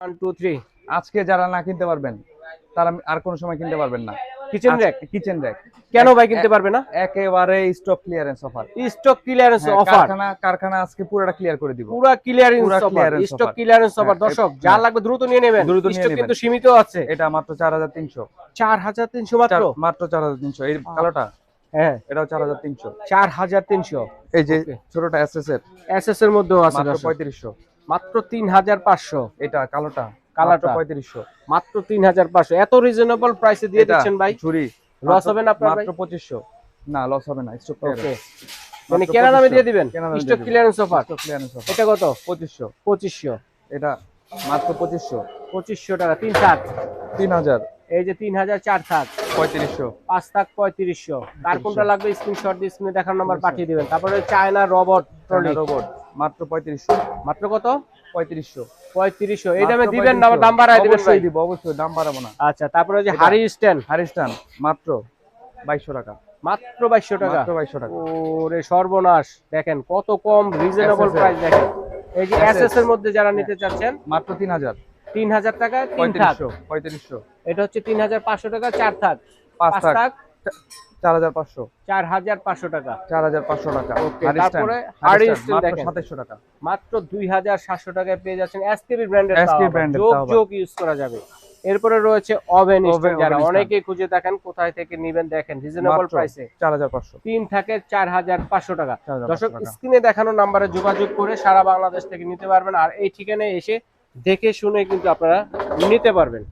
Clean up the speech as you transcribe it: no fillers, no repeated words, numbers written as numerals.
1 2 3 আজকে যারা না কিনতে পারবেন তারা আর কোনো সময় কিনতে পারবেন না। কিচেন র‍্যাক কিচেন র‍্যাক কেন ভাই কিনতে পারবে না? একেবারে stock clearance offer. Stock clearance offer, কারখানা আজকে পুরোটা ক্লিয়ার করে দিব। পুরো clearance offer, stock clearance offer. দর্শক যা লাগবে দ্রুত নিয়ে নেবেন, স্টক কিন্তু সীমিত আছে। এটা মাত্র 4300 মাত্র 4300। এই কালোটা হ্যাঁ এটাও 4300 4300। এই যে ছোটটা এসএস এর মধ্যেও আছে মাত্র দর্শক, 3500। মাত্র 3500। এটা কালোটা কালারটা 3500 মাত্র 3500। এত রিজনেবল প্রাইসে দিয়ে দিচ্ছেন ভাই, ঝুরি লস হবে না আপনার ভাই? মাত্র 2500। না লস হবে না, স্টক ওকে, মানে কেনা দামে দিয়ে দিবেন, stock clearance offer. Stock clearance offer. এটা কত? 2500। এটা মাত্র 2500 টাকা। 3 থাক 3000। এই যে 3000, 4 থাক 3500, 5 থাক 3500। কার কোনটা লাগবে স্ক্রিনশট দিয়ে স্ক্রিনে দেখার নাম্বার পাঠিয়ে দিবেন। তারপরে চায়না রোবট ট্রলি রোবট মাত্র 3500। মাত্র কত? 3500। 3500। এই দামে দিবেন না, দাম বাড়ায় দিবেন ভাই? অবশ্যই দিব, অবশ্যই দাম বাড়াবো না। আচ্ছা, তারপরে যে হারি স্ট্যান্ড মাত্র 2200 টাকা। মাত্র 2200 টাকা। মাত্র 2200 টাকা। ওরে সর্বনাশ, দেখেন কত কম রিজনেবল প্রাইস। দেখেন এই যে এসএস এর মধ্যে যারা নিতে চাচ্ছেন মাত্র 3000 টাকা। 3 থাক 3500। এটা হচ্ছে 3500 টাকা। 4 থাক 5 5 থাক থাক 4500। 4500 টাকা। 4500 টাকা। ওকে, তারপরে হারি স্ট্যান্ড দেখেন মাত্র 2700 টাকা। মাত্র 2700 টাকায় পেয়ে যাচ্ছেন এসকেবি ব্র্যান্ডের। ব্র্যান্ডের যোগ ইউজ করা যাবে। এরপরে রয়েছে ওভেন স্ট্যান্ড, যারা অনেকেই খুঁজে দেখেন কোথায় থেকে নেবেন, দেখেন রিজনেবল প্রাইসে 4500। 3 থাকে 4500 টাকা। দর্শক স্ক্রিনে দেখানো নম্বরে যোগাযোগ করে সারা বাংলাদেশ থেকে নিতে পারবেন, আর এই ঠিকানায় এসে দেখে শুনে কিন্তু আপনারা নিতে পারবেন।